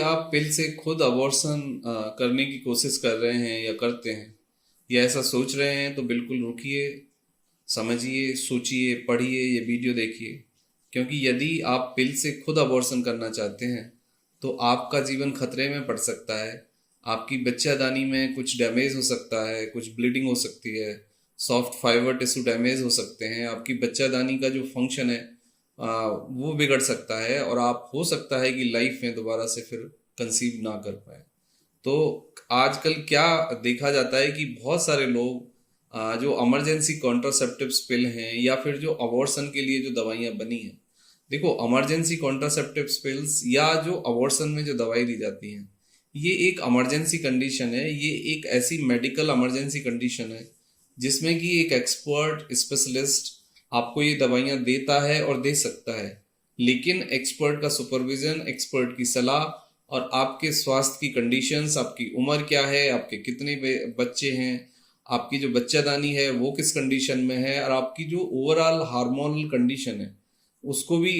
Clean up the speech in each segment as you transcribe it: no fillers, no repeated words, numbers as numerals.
आप पिल से खुद अबॉर्शन करने की कोशिश कर रहे हैं या करते हैं या ऐसा सोच रहे हैं तो बिल्कुल रुकिए, समझिए, सोचिए, पढ़िए, ये वीडियो देखिए। क्योंकि यदि आप पिल से खुद अबॉर्शन करना चाहते हैं तो आपका जीवन खतरे में पड़ सकता है। आपकी बच्चादानी में कुछ डैमेज हो सकता है, कुछ ब्लीडिंग हो सकती है, सॉफ्ट फाइबर टिश्यू डैमेज हो सकते हैं, आपकी बच्चादानी का जो फंक्शन है वो बिगड़ सकता है और आप हो सकता है कि लाइफ में दोबारा से फिर कंसीव ना कर पाए। तो आजकल क्या देखा जाता है कि बहुत सारे लोग जो इमरजेंसी कॉन्ट्रासेप्टिव्स पिल हैं या फिर जो अबॉर्शन के लिए जो दवाइयाँ बनी हैं। देखो, इमरजेंसी कॉन्ट्रासेप्टिव्स पिल्स या जो अबॉर्शन में जो दवाई दी जाती हैं, ये एक इमरजेंसी कंडीशन है। ये एक ऐसी मेडिकल इमरजेंसी कंडीशन है जिसमें कि एक एक्सपर्ट स्पेशलिस्ट आपको ये दवाइयाँ देता है और दे सकता है। लेकिन एक्सपर्ट का सुपरविजन, एक्सपर्ट की सलाह और आपके स्वास्थ्य की कंडीशंस, आपकी उम्र क्या है, आपके कितने बच्चे हैं, आपकी जो बच्चादानी है वो किस कंडीशन में है और आपकी जो ओवरऑल हार्मोनल कंडीशन है उसको भी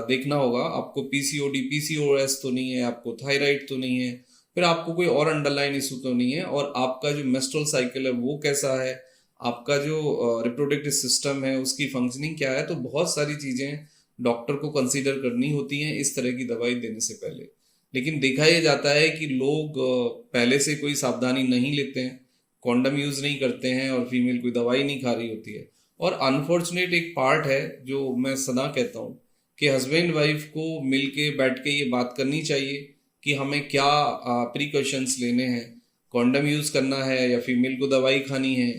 देखना होगा। आपको पीसीओडी पीसीओएस तो नहीं है, आपको थायराइड तो नहीं है, फिर आपको कोई और अंडरलाइन इशू तो नहीं है, और आपका जो मेंस्ट्रुअल साइकिल है वो कैसा है, आपका जो रिप्रोडक्टिव सिस्टम है उसकी फंक्शनिंग क्या है। तो बहुत सारी चीज़ें डॉक्टर को कंसीडर करनी होती हैं इस तरह की दवाई देने से पहले। लेकिन देखा यह जाता है कि लोग पहले से कोई सावधानी नहीं लेते हैं, कॉन्डम यूज़ नहीं करते हैं और फीमेल कोई दवाई नहीं खा रही होती है। और अनफॉर्चुनेट एक पार्ट है जो मैं सदा कहता हूँ कि हस्बैंड वाइफ को मिल के बैठ के ये बात करनी चाहिए कि हमें क्या प्रिकॉशंस लेने हैं, कॉन्डम यूज़ करना है या फीमेल को दवाई खानी है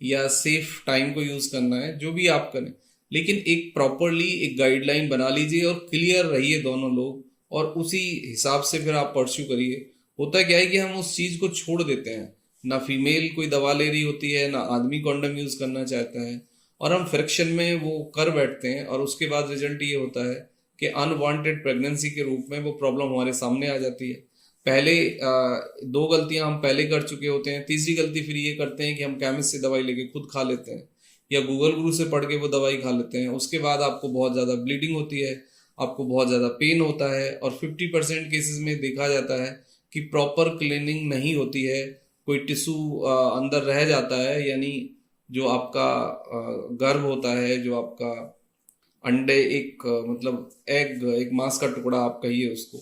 या सेफ टाइम को यूज़ करना है, जो भी आप करें। लेकिन एक प्रॉपरली एक गाइडलाइन बना लीजिए और क्लियर रहिए दोनों लोग, और उसी हिसाब से फिर आप परस्यू करिए। होता क्या है कि हम उस चीज़ को छोड़ देते हैं, ना फीमेल कोई दवा ले रही होती है ना आदमी कॉन्डम यूज़ करना चाहता है, और हम फ्रिक्शन में वो कर बैठते हैं और उसके बाद रिजल्ट ये होता है कि अनवांटेड प्रेगनेंसी के रूप में वो प्रॉब्लम हमारे सामने आ जाती है। पहले दो गलतियां हम पहले कर चुके होते हैं, तीसरी गलती फिर ये करते हैं कि हम केमिस्ट से दवाई लेके खुद खा लेते हैं या गूगल गुरु से पढ़ के वो दवाई खा लेते हैं। उसके बाद आपको बहुत ज़्यादा ब्लीडिंग होती है, आपको बहुत ज़्यादा पेन होता है, और 50% केसेस में देखा जाता है कि प्रॉपर क्लीनिंग नहीं होती है, कोई टिश्यू अंदर रह जाता है। यानी जो आपका गर्भ होता है, जो आपका अंडे, एक मतलब एग, एक मांस का टुकड़ा आप कहिए उसको,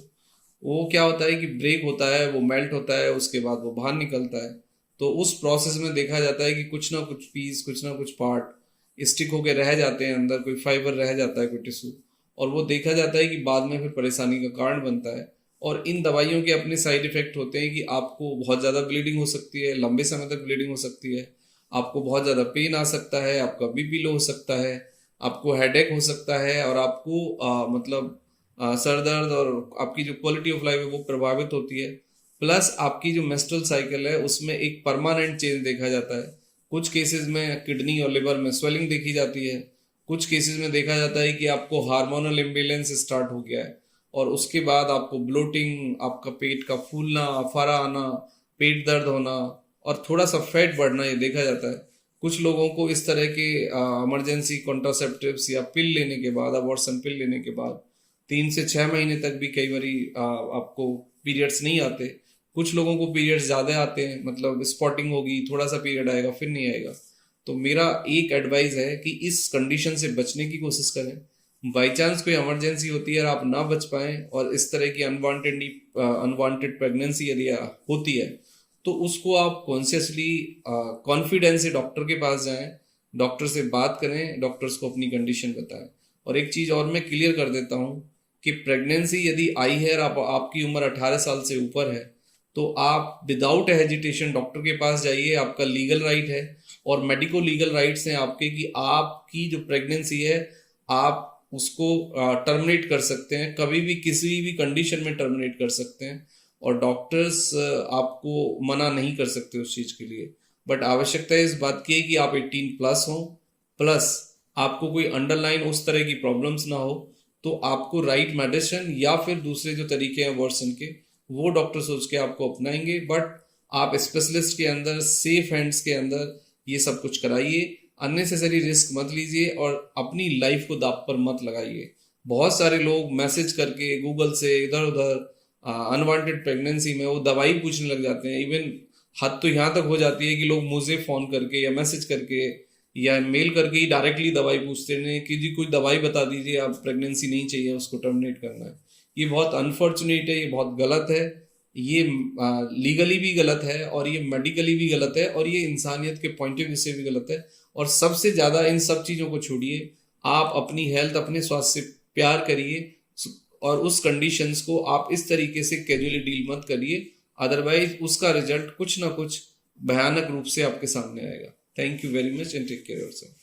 वो क्या होता है कि ब्रेक होता है, वो मेल्ट होता है, उसके बाद वो बाहर निकलता है। तो उस प्रोसेस में देखा जाता है कि कुछ ना कुछ पीस, कुछ ना कुछ पार्ट स्टिक होके रह जाते हैं अंदर, कोई फाइबर रह जाता है, कोई टिश्यू, और वो देखा जाता है कि बाद में फिर परेशानी का कारण बनता है। और इन दवाइयों के अपने साइड इफेक्ट होते हैं कि आपको बहुत ज़्यादा ब्लीडिंग हो सकती है, लंबे समय तक ब्लीडिंग हो सकती है, आपको बहुत ज़्यादा पेन आ सकता है, आपका बीपी लो हो सकता है, आपको हेडेक हो सकता है, और आपको मतलब सर दर्द और आपकी जो क्वालिटी ऑफ लाइफ है वो प्रभावित होती है। प्लस आपकी जो मेंस्ट्रुअल साइकिल है उसमें एक परमानेंट चेंज देखा जाता है। कुछ केसेस में किडनी और लिवर में स्वेलिंग देखी जाती है, कुछ केसेस में देखा जाता है कि आपको हार्मोनल इम्बैलेंस स्टार्ट हो गया है, और उसके बाद आपको ब्लोटिंग, आपका पेट का फूलना, अफारा आना, पेट दर्द होना और थोड़ा सा फैट बढ़ना, ये देखा जाता है। कुछ लोगों को इस तरह के इमरजेंसी कॉन्ट्रासेप्टिव्स या पिल लेने के बाद, अबॉर्शन पिल लेने के बाद 3 से 6 महीने तक भी कई बारी आपको पीरियड्स नहीं आते। कुछ लोगों को पीरियड्स ज़्यादा आते हैं, मतलब स्पॉटिंग होगी, थोड़ा सा पीरियड आएगा फिर नहीं आएगा। तो मेरा एक एडवाइस है कि इस कंडीशन से बचने की कोशिश करें। बाई चांस कोई इमरजेंसी होती है और आप ना बच पाएँ और इस तरह की अनवांटेड प्रेगनेंसी यदि होती है, तो उसको आप कॉन्शियसली कॉन्फिडेंस से डॉक्टर के पास जाएं, डॉक्टर से बात करें, डॉक्टर्स को अपनी कंडीशन बताएं। और एक चीज़ और मैं क्लियर कर देता हूँ कि प्रेगनेंसी यदि आई है और आपकी उम्र 18 साल से ऊपर है, तो आप विदाउट हेजिटेशन डॉक्टर के पास जाइए। आपका लीगल राइट है और मेडिको लीगल राइट्स हैं आपके कि आपकी जो प्रेगनेंसी है आप उसको टर्मिनेट कर सकते हैं, कभी भी किसी भी कंडीशन में टर्मिनेट कर सकते हैं, और डॉक्टर्स आपको मना नहीं कर सकते उस चीज़ के लिए। बट आवश्यकता इस बात की है कि आप 18+ हों, प्लस आपको कोई अंडरलाइन उस तरह की प्रॉब्लम्स ना हो, तो आपको राइट मेडिसिन या फिर दूसरे जो तरीके हैं वर्सन के, वो डॉक्टर सोच के आपको अपनाएंगे। बट आप स्पेशलिस्ट के अंदर, सेफ हैंड्स के अंदर ये सब कुछ कराइए। अननेसेसरी रिस्क मत लीजिए और अपनी लाइफ को दांव पर मत लगाइए। बहुत सारे लोग मैसेज करके गूगल से इधर उधर अनवांटेड प्रेगनेंसी में वो दवाई पूछने लग जाते हैं। इवन हद तो यहाँ तक हो जाती है कि लोग मुझे फ़ोन करके या मैसेज करके या मेल करके ही डायरेक्टली दवाई पूछते हैं कि जी कोई दवाई बता दीजिए, आप प्रेगनेंसी नहीं चाहिए, उसको टर्मिनेट करना है। ये बहुत अनफॉर्चुनेट है, ये बहुत गलत है, ये लीगली भी गलत है और ये मेडिकली भी गलत है और ये इंसानियत के पॉइंट ऑफ व्यू से भी गलत है। और सबसे ज़्यादा इन सब चीज़ों को छोड़िए, आप अपनी हेल्थ, अपने स्वास्थ्य से प्यार करिए और उस कंडीशंस को आप इस तरीके से कैजुअली डील मत करिए, अदरवाइज उसका रिजल्ट कुछ ना कुछ भयानक रूप से आपके सामने आएगा। Thank you very much and take care yourself.